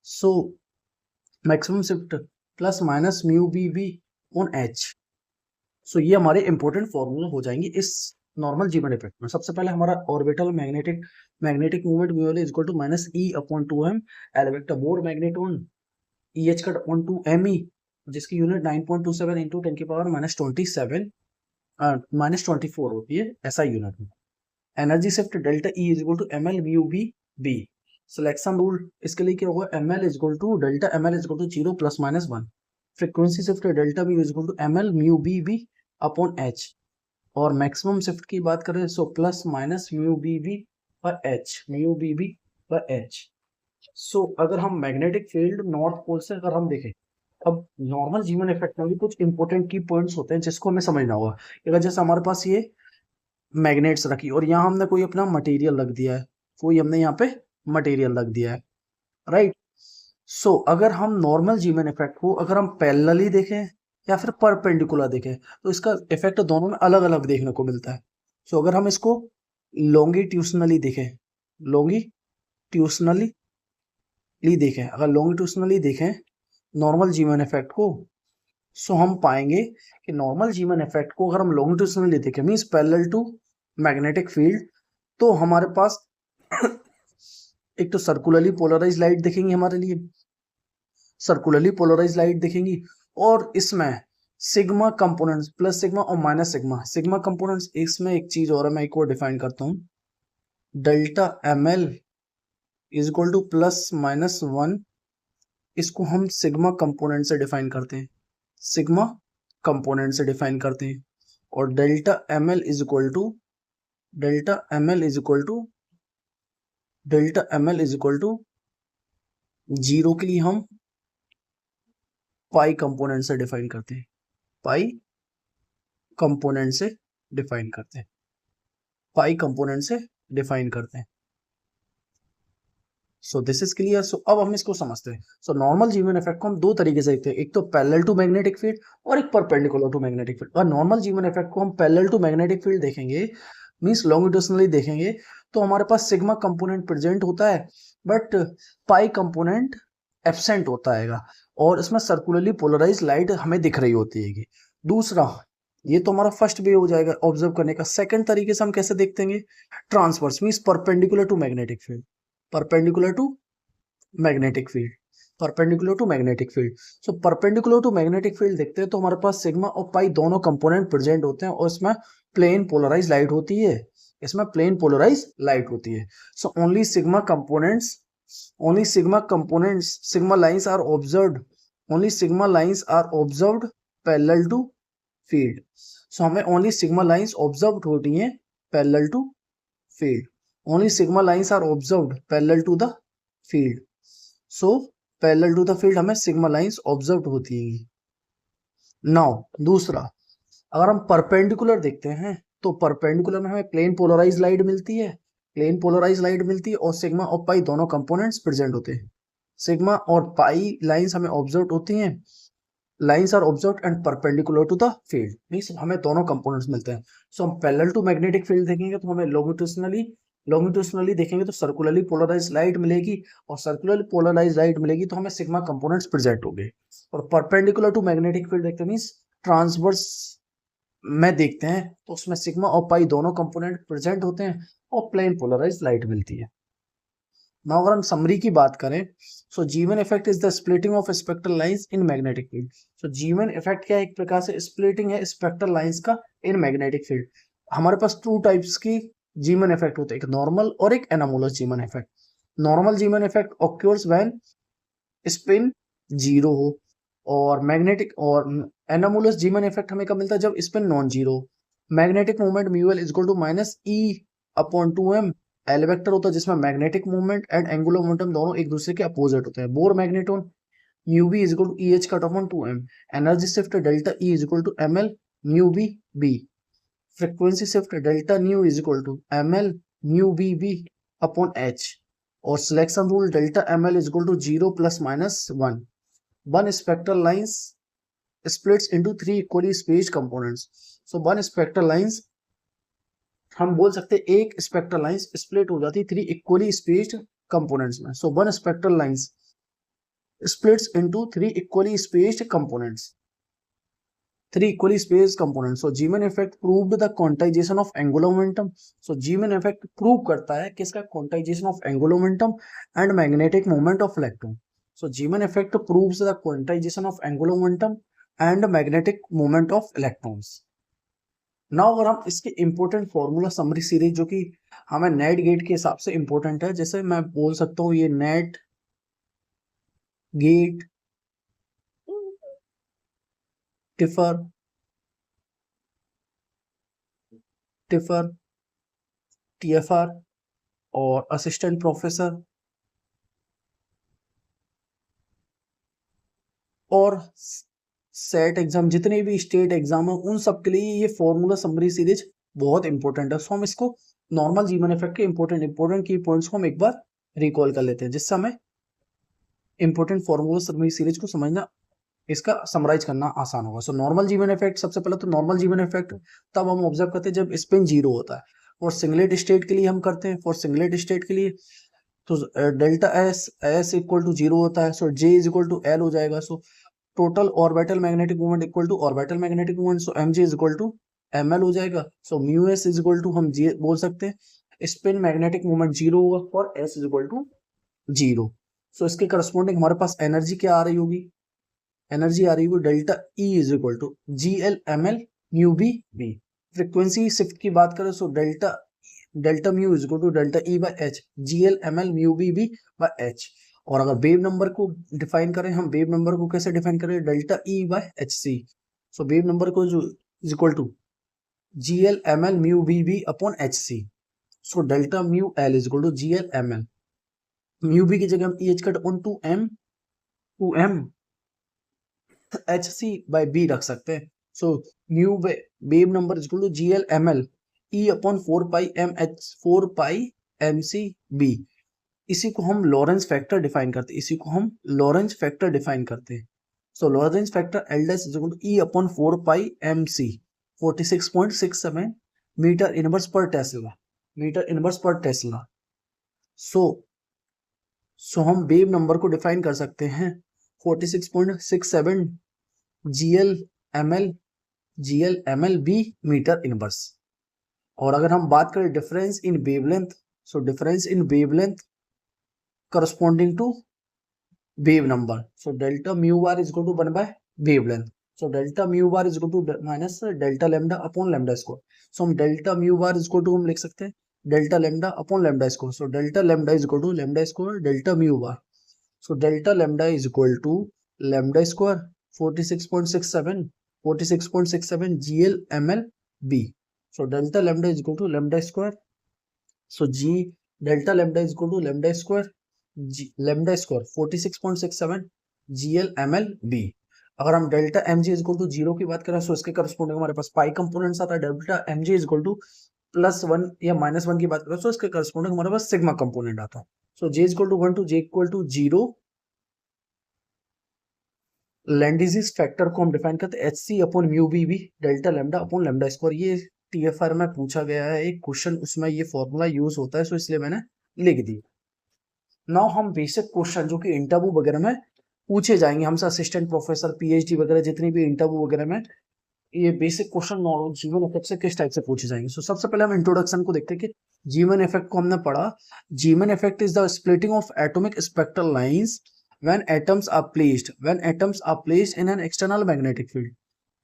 so maximum shift plus minus mu B B on H. So ये हमारे important formula हो जाएंगे इस normal Zeeman effect में. सबसे पहले हमारा orbital magnetic movement mu L is equal to minus E upon two M L vector. Bohr magneton E H cut upon two M E, जिसकी यूनिट 9.27 इंटू 10 की power -24 होती है ऐसा यूनिट में. Energy shift delta E is equal to M L mu B B. Selection rule इसके लिए क्या होगा? M L is equal to delta M L is equal to zero plus minus one. Frequency shift delta mu is equal to M L mu B B upon H. और maximum shift की बात करें so plus minus mu B B पर H. So अगर हम magnetic field north pole से अगर हम देखें, अब नॉर्मल जीमैन इफेक्ट में भी कुछ इंपॉर्टेंट की पॉइंट्स होते हैं जिसको हमें समझना होगा. अगर जैसे हमारे पास ये मैग्नेट्स रखी और यहाँ हमने कोई अपना मटेरियल रख दिया है, राइट. सो अगर हम नॉर्मल जीमैन इफेक्ट को अगर हम पैरेलली देखें या फिर परपेंडिकुलर देखें तो इसका इफेक्ट दोनों में अलग अलग देखने को मिलता है. सो अगर हम इसको लॉन्गिट्यूशनली देखें नॉर्मल जीमैन इफेक्ट को, सो हम पाएंगे कि नॉर्मल जीमैन इफेक्ट को अगर हम लॉन्गिट्यूशनली देखें means parallel to magnetic field, तो हमारे पास एक तो सर्कुलरली पोलराइज लाइट दिखेंगी, हमारे लिए सर्कुलरली पोलराइज लाइट दिखेंगी. और इसमें सिग्मा कंपोनेंट्स प्लस सिग्मा और माइनस सिग्मा कंपोनेंट्स. इसमें एक चीज और है, मैं एक और डिफाइन करता हूं. Delta M L is equal to plus minus one. इसको हम सिग्मा कंपोनेंट से डिफाइन करते हैं. और delta M L is equal to zero के लिए हम पाई कंपोनेंट से डिफाइन करते हैं. So this is clear. So अब हम इसको समझते हैं. सो नॉर्मल जीमैन इफेक्ट को हम दो तरीके से देखते हैं, एक तो पैरेलल टू मैग्नेटिक फील्ड और एक परपेंडिकुलर टू मैग्नेटिक फील्ड. और नॉर्मल जीमैन इफेक्ट को हम पैरेलल टू मैग्नेटिक फील्ड देखेंगे मींस लॉन्गिट्यूशनली देखेंगे तो हमारे पास सिग्मा कंपोनेंट प्रेजेंट होता है बट पाई कंपोनेंट एब्सेंट होता है और इसमें सर्कुलरली पोलराइज लाइट हमें दिख रही होती है. दूसरा, ये तो हमारा फर्स्ट वे हो जाएगा ऑब्जर्व करने का. सेकंड तरीके से हम कैसे देखते हैं? Transverse means perpendicular to magnetic field. So perpendicular to magnetic field देखते हैं तो हमारे पास सिग्मा और पाई दोनों कंपोनेंट प्रेजेंट होते हैं और इसमें प्लेन पोलराइज लाइट होती है. So only sigma components only sigma components sigma lines are observed, only sigma lines are observed parallel to field. So हमें ओनली सिग्मा लाइंस ऑब्जर्व्ड होती हैं parallel to field, only sigma lines are observed parallel to the field. So parallel to the field हमें sigma lines observed होती हैं। Now दूसरा, अगर हम perpendicular देखते हैं तो परपेंडिकुलर में हमें प्लेन पोलराइज लाइट मिलती है, प्लेन पोलराइज लाइट मिलती है और सिग्मा और पाई दोनों कंपोनेंट्स प्रेजेंट होते हैं। सिग्मा और पाई लाइंस हमें ऑब्जर्व होती हैं, lines are observe and perpendicular to the field, means हमें दोनों कंपोनेंट्स मिलते हैं। सो हम पैरेलल टू मैग्नेटिक फील्ड देखेंगे तो हमें लॉन्गिट्यूडनली देखेंगे तो सर्कुलरली पोलराइज लाइट मिलेगी, और सर्कुलरली पोलराइज लाइट मिलेगी तो हमें सिग्मा कंपोनेंट्स प्रेजेंट होंगे। और परपेंडिकुलर टू मैग्नेटिक फील्ड देखते हैं मींस ट्रांसवर्स में देखते हैं तो उसमें सिग्मा और पाई दोनों कंपोनेंट प्रेजेंट होते हैं और प्लेन पोलराइज लाइट मिलती है। नाउ अगर हम समरी की बात करें, so Zeeman effect is the splitting of spectral lines in magnetic field. So Zeeman effect क्या है, एक प्रकार से स्प्लिटिंग है स्पेक्ट्रल लाइंस का इन मैग्नेटिक फील्ड। हमारे पास टू टाइप्स की जीवन इफेक्ट होते हैं, एक नॉर्मल और एक एनामोलस जीवन effect. Normal Zeeman effect occurs when spin zero हो, और मैग्नेटिक और एनामोलस जीवन इफेक्ट हमें कब मिलता है, जब spin non zero. Magnetic movement mu L equal to minus E upon 2m, L vector होता है जिसमें magnetic movement and angular momentum दोनों एक दूसरे के अपोजिट होते हैं। Bohr magneton mu B is equal to E H cut upon 2m, energy shift delta E is equal to ml mu B B, frequency shift delta nu is equal to ml mu B B upon h, और selection rule delta ml is equal to 0 plus minus 1। One spectral lines splits into 3 equally spaced components. So one spectral lines हम बोल सकते हैं एक spectral lines split हो जाती है 3 equally spaced components में। So one spectral lines splits into 3 equally spaced components. 3 equally spaced components. So Zeeman effect proved the quantization of angular momentum. So Zeeman effect prove करता है किसका, quantization of angular momentum and magnetic moment of electron. So Zeeman effect proves the quantization of angular momentum and magnetic moment of electrons. Now अगर हम इसके important formula summary series जो कि हमें net gate के हिसाब से important है, जैसे मैं बोल सकता हूँ ये नेट गेट टिफर टीएफआर और असिस्टेंट प्रोफेसर और सेट एग्जाम, जितने भी स्टेट एग्जाम है उन सब के लिए ये फॉर्मूला समरी सीरीज बहुत इंपॉर्टेंट है। सो हम इसको नॉर्मल जीवन इफेक्ट के इंपॉर्टेंट की पॉइंट्स को हम एक बार रिकॉल कर लेते हैं, जिससे हमें इंपॉर्टेंट फॉर्मूला समरी सीरीज को समझना, इसका समराइज करना आसान होगा। सो नॉर्मल जीवन इफेक्ट, सबसे पहले तो नॉर्मल जीवन इफेक्ट तब हम ऑब्जर्व करते हैं जब स्पिन जीरो होता है, और सिंगलेट स्टेट के लिए हम करते हैं। फॉर सिंगलेट स्टेट के लिए तो delta S equal to zero होता है, so J is equal to L हो जाएगा। So total orbital magnetic movement equal to orbital magnetic movement, so M J is equal to M L हो जाएगा। So mu S is equal to हम जी बोल सकते हैं स्पिन मैग्नेटिक मूवमेंट जीरो होगा for S is equal to zero. So इसके corresponding हमारे पास एनर्जी क्या आ रही होगी, एनर्जी आ रही होगी delta E is equal to G L M L mu B B. Frequency shift की बात करें सो delta mu is equal to delta E by H, G L M L mu B B by H. और अगर wave number को define करें, हम wave number को कैसे डिफाइन करें, delta E by H C. So wave number को जो is equal to G L M L mu B B upon H C. So delta mu L is equal to G L M L, mu B की जगह हम E H cut on two M H C by B रख सकते हैं। So mu wave number is equal to G L M L E upon 4 pi M C B. इसी को हम Lawrence factor define करते हैं, इसी को हम लॉरेंस फैक्टर डिफाइन करते हैं। So Lorentz factor L dash is equal to E upon 4 pi M C, 46.67 metre inverse per tesla, metre inverse per tesla. So हम वेव नंबर को डिफाइन कर सकते हैं 46.67 G L M L B metre inverse. और अगर हम बात करें difference in wavelength, so difference in wavelength corresponding to wave number, so delta mu bar is equal to 1 by wavelength, so delta mu bar is equal to minus delta lambda upon lambda square। so हम delta mu bar is equal to हम लिख सकते हैं delta lambda upon lambda square. So delta lambda is equal to lambda square delta mu bar. So delta lambda is equal to lambda square 46.67 GL ml B. So delta lambda is equal to lambda square. So G delta lambda is equal to lambda square lambda square 46.67 GL ml B. अगर हम delta mg is equal to 0 की बात करें तो इसके corresponding हमारे पास पाई components आता है. Delta mg is equal to +1 या -1 की बात करें तो इसके करस्पॉन्डिंग हमारे पास सिग्मा कंपोनेंट आता है. So j is equal to 1 to j equal to 0. Lande's factor को हम डिफाइन करते हैं HC upon mu B B delta lambda upon lambda square. ये TFR में पूछा गया है एक क्वेश्चन, उसमें ये फॉर्मूला यूज होता है, सो इसलिए मैंने लिख दी. नाउ हम बेसिक क्वेश्चन जो कि इंटरव्यू वगैरह में पूछे जाएंगे हमसे, असिस्टेंट प्रोफेसर PhD वगैरह जितनी भी इंटरव्यू वगैरह में ये बेसिक क्वेश्चन जीवन इफेक्ट से किस टाइप से पूछे जाएंगे. सो सबसे पहले हम इंट्रोडक्शन को देखते हैं कि जीवन इफेक्ट को हमने पढ़ा. जीवन effect is the splitting of atomic spectral lines when atoms are placed in an external magnetic field.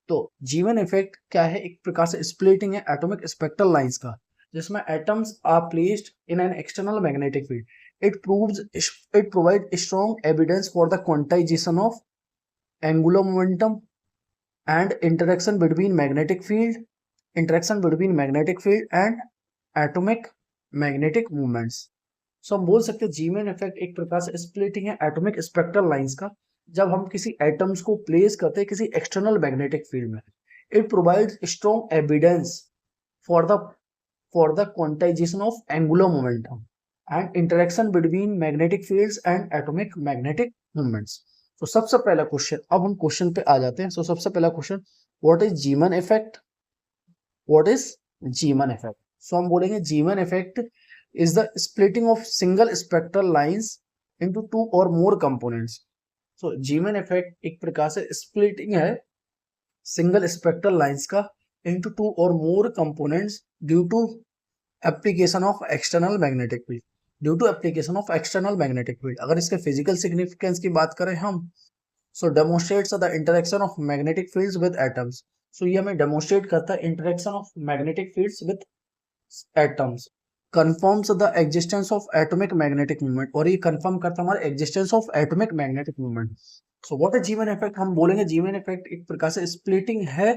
तो जीवन इफेक्ट क्या है? एक प्रकार से स्प्लिटिंग है एटॉमिक स्पेक्ट्रल लाइंस का, जिसमें atoms are placed in an external magnetic field. It provide strong evidence for the quantization of angular momentum and interaction between magnetic field and atomic magnetic movements. So हम बोल सकते हैं जीवन effect एक प्रकार से स्प्लिटिंग है एटॉमिक स्पेक्ट्रल लाइंस का, जब हम किसी एटम्स को प्लेस करते हैं किसी एक्सटर्नल मैग्नेटिक फील्ड में. It provides strong evidence for the quantization of angular momentum and interaction between magnetic fields and atomic magnetic movements. तो सबसे पहला क्वेश्चन, अब हम क्वेश्चन पे आ जाते हैं. सो सबसे पहला क्वेश्चन, व्हाट इज जीवन इफेक्ट? सो हम बोलेंगे जीवन effect is the splitting of single spectral lines into two or more components. So जीवन इफेक्ट एक प्रकार से स्प्लिटिंग है सिंगल स्पेक्ट्रल लाइंस का into two or more components due to application of external magnetic field. अगर इसके physical significance की बात करें हम, so demonstrates the interaction of magnetic fields with atoms. So ये हमें demonstrate करता है interaction of magnetic fields with atoms. confirms the existence of atomic magnetic moment, और ये confirm करता है हमारे existence of atomic magnetic moment. So what is जीवन इफेक्ट? हम बोलेंगे जीवन इफेक्ट एक प्रकार से splitting है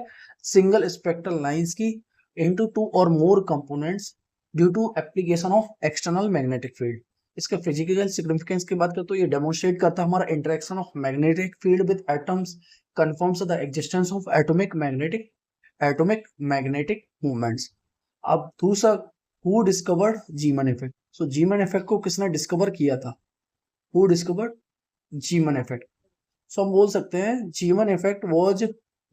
single spectral lines की into two or more components due to application of external magnetic field. इसके फिजिकल सिग्निफिकेंस की बात करें तो ये डेमोन्स्ट्रेट करता है हमारा interaction of magnetic field with atoms, confirms the existence of atomic magnetic movements. अब दूसरा, Who discovered जीवन इफेक्ट? सो जीवन इफेक्ट को किसने डिस्कवर किया था? Who discovered जीवन इफेक्ट? सो हम बोल सकते हैं जीवन effect was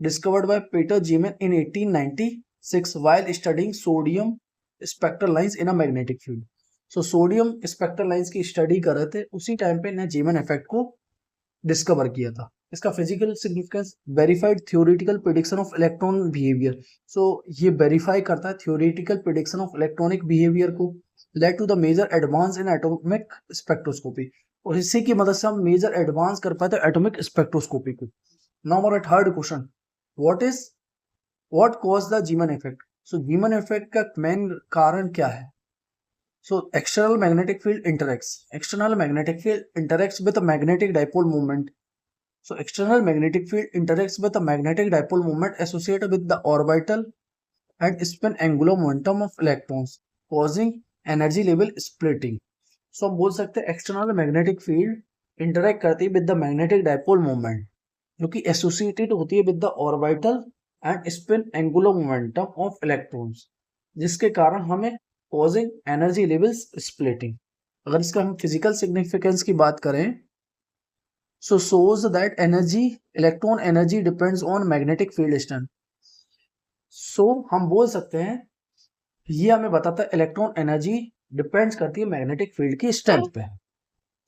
discovered by Peter Zeeman in 1896 while studying sodium spectral lines in a magnetic field. So sodium spectral lines की स्टडी कर रहे थे, उसी टाइम पे ने जीवन इफेक्ट को डिस्कवर किया था. इसका physical significance, verified theoretical prediction of electron behaviour. So ये वेरीफाई करता है theoretical prediction of electronic behaviour को. Led to the major advance in atomic spectroscopy, और इसी की मदद से हम मेजर एडवांस कर पाते हैं एटॉमिक स्पेक्ट्रोस्कोपी को. नाउ हमारा third question, what cause the जीवन इफेक्ट? सो जीवन इफेक्ट का मेन कारण क्या है? So external magnetic field interacts with a magnetic dipole moment. So external magnetic field interacts with a magnetic dipole moment associated with the orbital and spin angular momentum of electrons, causing energy level splitting. So हम बोल सकते हैं external magnetic field interact करती है with the magnetic dipole moment, जो कि associated होती है with the orbital and spin angular momentum of electrons, जिसके कारण हमें causing energy levels splitting. अगर इसका हम फिजिकल सिग्निफिकेंस की बात करें, so shows that electron energy depends on magnetic field strength. So हम बोल सकते हैं ये हमें बताता है इलेक्ट्रॉन एनर्जी डिपेंड्स करती है मैग्नेटिक फील्ड की स्ट्रेंथ पे.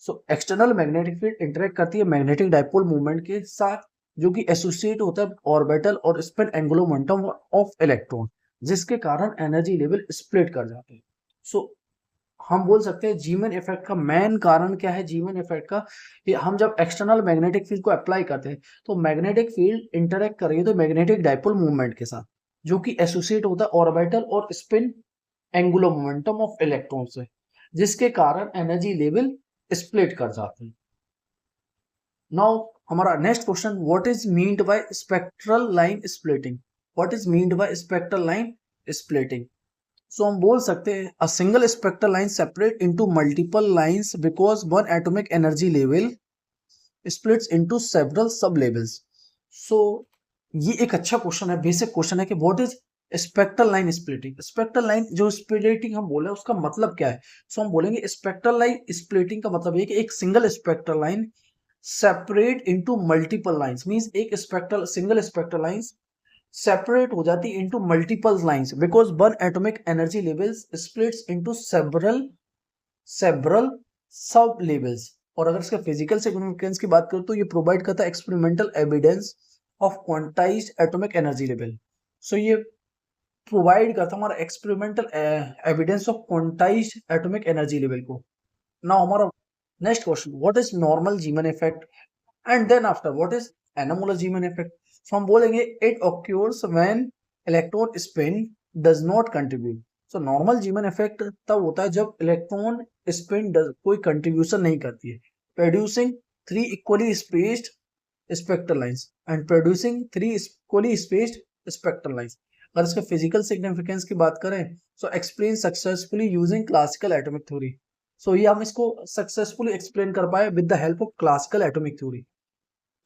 So external magnetic field interact करती है मैग्नेटिक डाइपोल मूवमेंट के साथ, जो कि एसोसिएट होता है ऑर्बिटल और spin angular momentum of electron, जिसके कारण एनर्जी लेवल स्प्लिट कर जाते हैं. सो हम बोल सकते हैं जीवन इफेक्ट का मेन कारण क्या है? जीवन इफेक्ट का, हम जब एक्सटर्नल मैग्नेटिक फील्ड को अप्लाई करते हैं तो मैग्नेटिक फील्ड इंटरेक्ट कर रही है तो मैग्नेटिक डाइपोल मूवमेंट के साथ, जो कि एसोसिएट होता है ऑर्बिटल और spin angular momentum of electron से, जिसके कारण एनर्जी लेवल स्प्लिट कर जाते हैं। नाउ हमारा next question, what is meant by spectral line splitting? What is meant by spectral line splitting? So हम बोल सकते हैं a single spectral line separate into multiple lines because one atomic energy level splits into several sub levels. So ये एक अच्छा question है, basic question है कि what is spectral line splitting. Spectral line जो स्प्लिटिंग हम बोले उसका मतलब क्या है? सो हम बोलेंगे स्पेक्ट्रल लाइन स्प्लिटिंग का मतलब है कि एक single spectral line separate into multiple lines, means एक spectral single spectral lines separate हो जाती into multiple lines because one atomic energy levels splits into several sub levels. और अगर इसका फिजिकल सिग्निफिकेंस की बात करें तो ये प्रोवाइड करता है experimental evidence of quantized atomic energy level. So ये प्रोवाइड करता है हमारा experimental evidence of quantized atomic energy level को। नाउ हमारा next question, what is normal Zeeman effect and then after what is anomalous Zeeman effect? So हम बोलेंगे it occurs when electron spin does not contribute. So normal Zeeman effect तब होता है जब electron spin कोई contribution नहीं करती है, producing three equally spaced spectral lines and producing three equally spaced spectral lines. अगर इसका फिजिकल सिग्निफिकेंस की बात करें so explain successfully using classical atomic theory. So ये हम इसको सक्सेसफुली एक्सप्लेन कर पाए with the help of classical atomic theory.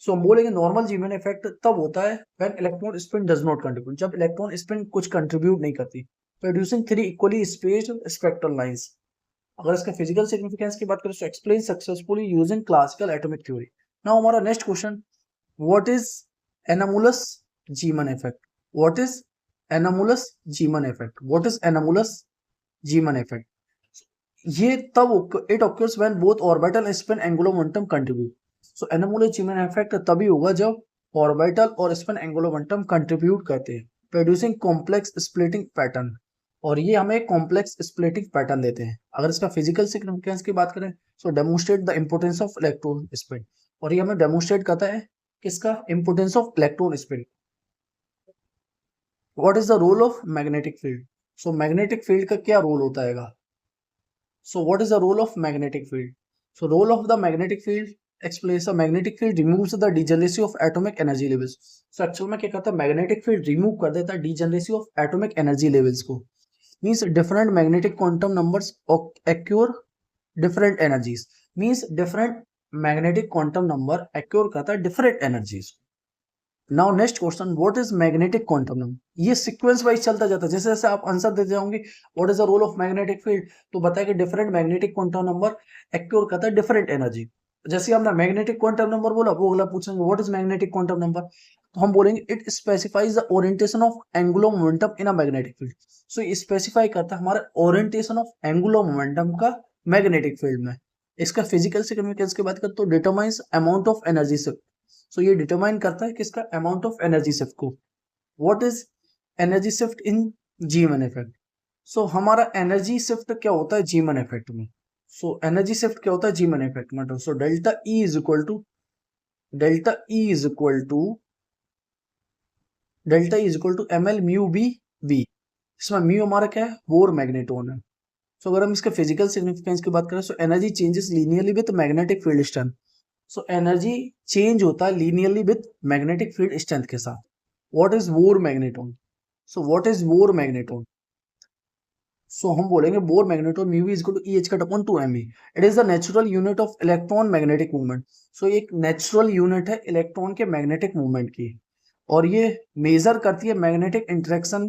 So हम बोलेंगे नॉर्मल जीमन इफेक्ट तब होता है when electron spin does not contribute, जब इलेक्ट्रॉन स्पिन कुछ कंट्रीब्यूट नहीं करती, producing three equally spaced spectral lines. अगर इसका फिजिकल सिग्निफिकेंस की बात करें तो explain successfully using classical atomic theory. Now हमारा next question, what is anomalous Zeeman effect? What is anomalous Zeeman effect? What is anomalous Zeeman effect? ये तब it occurs when both orbital spin angular momentum contribute. So anomalous Zeeman effect तभी होगा जब orbital और spin angular momentum contribute करते हैं, producing complex splitting pattern. और ये हमें कॉम्प्लेक्स स्प्लिटिंग पैटर्न देते हैं। अगर इसका फिजिकल सिग्निफिकेंस की बात करें so demonstrate the importance of electron spin, और ये हमें डेमोन्स्ट्रेट करता है किसका? Importance of electron spin. What is the role of magnetic field? So magnetic field का क्या रोल होता है? So what is the role of magnetic field? So role of the magnetic field explains the magnetic field removes the degeneracy of atomic energy levels. So actual में क्या करता है? magnetic field remove कर देता है degeneracy of atomic energy levels को। Means different magnetic quantum numbers occur different energies. Means different magnetic quantum number occur करता है different energies। Now next question, what is magnetic quantum number? ये sequence wise चलता जाता है, जैसे जैसे आप आंसर देते जाओगे what is the role of magnetic field तो बताया कि different magnetic quantum number acquire करता है डिफरेंट एनर्जी। जैसे हमने मैग्नेटिक क्वांटम नंबर बोला, वो अगला पूछेंगे what is magnetic quantum number, तो हम बोलेंगे it specifies the orientation of angular momentum in a magnetic field. So ये स्पेसिफाई करता है हमारा ओरिएंटेशन ऑफ एंगुलर मोमेंटम का मैग्नेटिक फील्ड में। इसका फिजिकल सिग्निफिकेंस की बात करें तो determines amount of energy shift. So ये डिटरमाइन करता है किसका? अमाउंट ऑफ एनर्जी शिफ्ट को। What is energy shift in Zeeman effect? So हमारा एनर्जी शिफ्ट क्या होता है जीमन इफेक्ट में? सो एनर्जी शिफ्ट क्या होता है जीमन इफेक्ट में? So delta E is equal to M L mu B B. इसमें म्यू हमारा क्या है? बोर मैग्नेटोन है। सो अगर हम इसका फिजिकल सिग्निफिकेंस की बात करें so energy changes linearly with magnetic field strength. So energy change होता है linearly with magnetic field strength के साथ। What is Bohr magneton? So what is Bohr magneton? So हम बोलेंगे Bohr magneton mu is equal to E H cut upon 2 me। It is the natural unit of electron magnetic movement. So एक natural unit है electron के magnetic movement की, और ये major करती है मैग्नेटिक इंटरेक्शन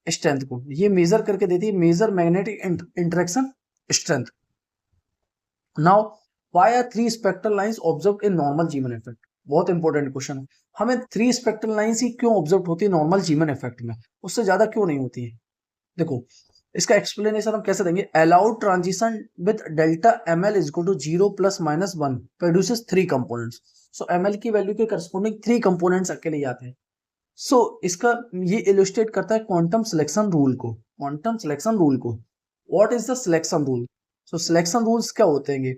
स्ट्रेंथ को। ये मेजर करके देती है measure magnetic interaction strength. Now why are three spectral lines observed in normal Zeeman effect? बहुत इंपॉर्टेंट क्वेश्चन है। हमें थ्री स्पेक्ट्रल लाइंस ही क्यों ऑब्जर्व होती है नॉर्मल जीमन इफेक्ट में, उससे ज्यादा क्यों नहीं होती है? देखो इसका एक्सप्लेनेशन हम कैसे देंगे। Allowed transition with delta M L is equal to 0 + -1 produces three components. So M L की वैल्यू के करस्पॉन्डिंग थ्री कंपोनेंट्स अकेले आते हैं। सो इसका ये इलस्ट्रेट करता है क्वांटम सिलेक्शन रूल को। क्वांटम सिलेक्शन रूल को what is the selection rule? So selection rules क्या होते हैं?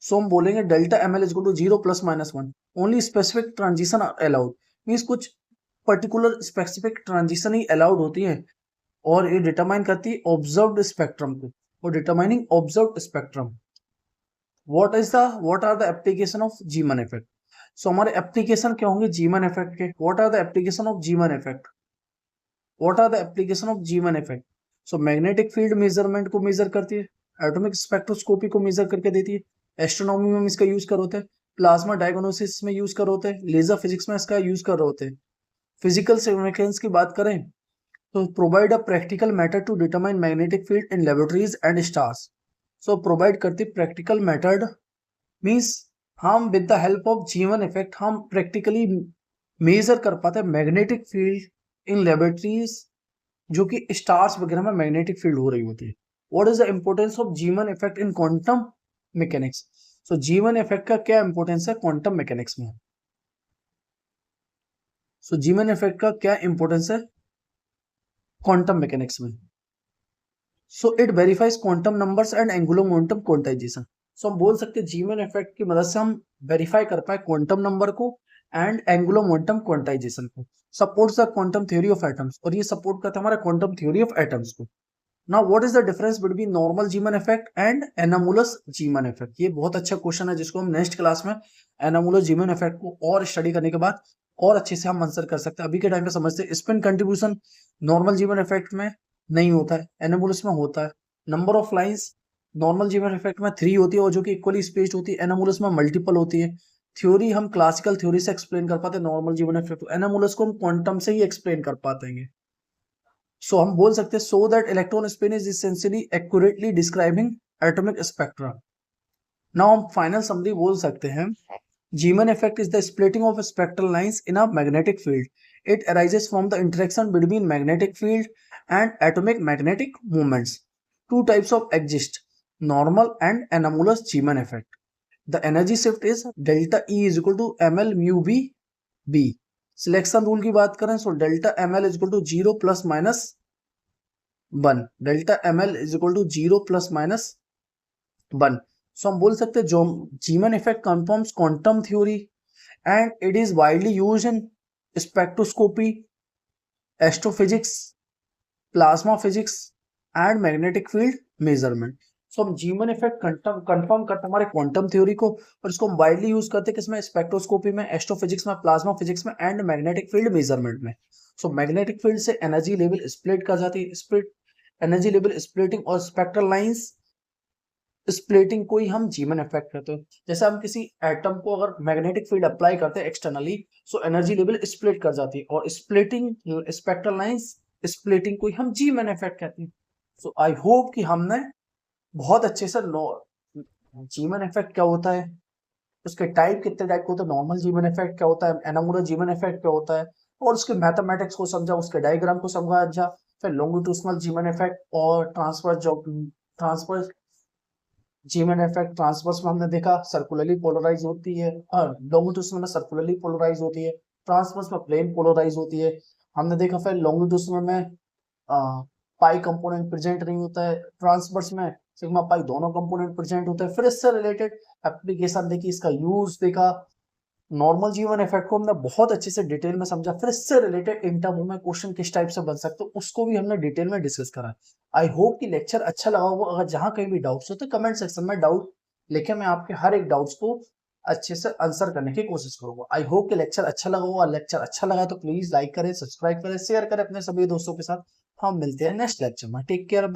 सो हम बोलेंगे delta M L is equal to 0 + -1 only specific transition are allowed. Means कुछ पर्टिकुलर स्पेसिफिक ट्रांजिशन ही अलाउड होती है और ये डिटरमाइन करती है ऑब्जर्व्ड स्पेक्ट्रम को, और determining observed spectrum. What are the application of Zeeman effect. So हमारे एप्लीकेशन क्या होंगे जीमन इफेक्ट के। What are the application of Zeeman effect, what are the application of Zeeman effect. So magnetic field measurement को measure करती है, atomic spectroscopy को major करके देती है, एस्ट्रोनॉमी में हम इसका यूज कर होते हैं, प्लाज्मा डायग्नोसिस में यूज कर होते हैं, लेजर फिजिक्स में इसका यूज कर होते हैं। फिजिकल सिग्निफिकेंस की बात करें तो provide a practical method to determine magnetic field in laboratories and stars. So provide करती प्रैक्टिकल मेथड मीन्स हम with the help of Zeeman effect हम प्रैक्टिकली मेजर कर पाते हैं मैग्नेटिक फील्ड इन लेबोरेटरीज, जो कि स्टार्स वगैरह में मैग्नेटिक फील्ड हो रही होती है। What is the importance of Zeeman effect in quantum mechanics. So Zeeman effect का क्या इंपॉर्टेंस है क्वांटम मैकेनिक्स में। सो जीवन इफेक्ट का क्या इंपॉर्टेंस है क्वांटम मैकेनिक्स में। So it verifies quantum numbers and angular momentum quantization. So हम बोल सकते हैं जीवन इफेक्ट की मदद से हम वेरीफाई कर पाए क्वांटम नंबर को एंड एंगुलर मोमेंटम क्वांटाइजेशन को। Supports the quantum theory of atoms, और ये सपोर्ट करता है हमारा क्वांटम थ्योरी ऑफ एटम्स को। Now what is the difference between normal Zeeman effect and anomalous Zeeman effect. ये बहुत अच्छा क्वेश्चन है जिसको हम नेक्स्ट क्लास में एनामुलस जीमन इफेक्ट को और स्टडी करने के बाद और अच्छे से हम आंसर कर सकते हैं। अभी के टाइम पे समझते हैं spin contribution normal Zeeman effect में नहीं होता है, एनामुलस में होता है। Number of lines normal Zeeman effect में 3 होती है और जो कि इक्वली स्पेस्ड होती है, एनामुलस में मल्टीपल होती है। थ्योरी हम क्लासिकल थ्योरी से एक्सप्लेन कर पाते हैं नॉर्मल जीवन इफेक्ट, एनामुलस को हम क्वांटम से ही एक्सप्लेन कर पाते हैं। सो हम बोल सकते हैं so that electron spin is essentially accurately describing atomic spectra. Now हम फाइनल समरी बोल सकते हैं Zeeman effect is the splitting of spectral lines in a magnetic field. It arises from the interaction between magnetic field and atomic magnetic movements. Two types of exist, normal and anomalous Zeeman effect. The energy shift is delta E is equal to ml mu b b. Selection rule की बात करें सो delta ml is equal to 0 plus minus 1, delta ml is equal to 0 plus minus 1. So हम बोल सकते हैं जो Zeeman effect confirms quantum theory and it is widely used in spectroscopy, astrophysics, plasma physics and magnetic field measurement. So हम Zeeman effect confirm करते हैं हमारे quantum theory को, और इसको हम वाइडली यूज करते हैं किसमें, स्पेक्ट्रोस्कोपी में, एस्ट्रोफिजिक्स में, प्लाज्मा फिजिक्स में एंड मैग्नेटिक फील्ड मेजरमेंट में। सो मैग्नेटिक फील्ड से एनर्जी लेवल स्प्लिट कर जाती है, स्प्लिट एनर्जी लेवल स्प्लिटिंग और स्पेक्ट्रल लाइंस स्प्लिटिंग को ही हम जीमन इफेक्ट कहते हैं। जैसे हम किसी एटम को अगर मैग्नेटिक फील्ड अप्लाई करते हैं एक्सटर्नली, सो एनर्जी लेवल स्प्लिट कर जाती है, और स्प्लिटिंग स्पेक्ट्रल लाइंस स्प्लिटिंग को ही हम जीमन इफेक्ट कहते हैं। सो आई होप कि हमने बहुत अच्छे से जीमन इफेक्ट क्या होता है, उसके टाइप कितने टाइप के होते हैं, नॉर्मल जीमन इफेक्ट क्या होता है, एनामुलर जीमन इफेक्ट क्या होता है, और उसके मैथमेटिक्स को समझा, उसके डायग्राम को समझा, फिर लॉन्गिट्यूडनल जीमन इफेक्ट और ट्रांसवर्स जीमन इफेक्ट। ट्रांसवर्स में हमने देखा सर्कुलरली पोलराइज होती है, लॉन्गिट्यूडनल में सर्कुलरली पोलराइज होती है, ट्रांसवर्स में प्लेन पोलराइज होती है। हमने देखा फिर लॉन्गिट्यूडनल में पाई कंपोनेंट प्रेजेंट नहीं होता है, ट्रांसवर्स में सिग्मा पाई दोनों कंपोनेंट प्रेजेंट होते हैं। फिर इससे रिलेटेड एप्लीकेशन देखी, इसका यूज देखा, नॉर्मल जीवन इफेक्ट को हमने बहुत अच्छे से डिटेल में समझा। फिर इससे रिलेटेड इंटरव्यू में क्वेश्चन किस टाइप से बन सकते उसको भी हमने डिटेल में डिस्कस करा। आई होप कि लेक्चर अच्छा लगा होगा। अगर जहां कहीं भी डाउट्स हो तो कमेंट सेक्शन में डाउट लिखे, मैं आपके हर एक डाउट्स को अच्छे से आंसर करने की कोशिश करूंगा। आई होप कि लेक्चर अच्छा लगा होगा। लेक्चर अच्छा लगा तो प्लीज लाइक करें, सब्सक्राइब करें, शेयर करें अपने सभी दोस्तों के साथ। हम मिलते हैं नेक्स्ट लेक्चर में। Take care, bye.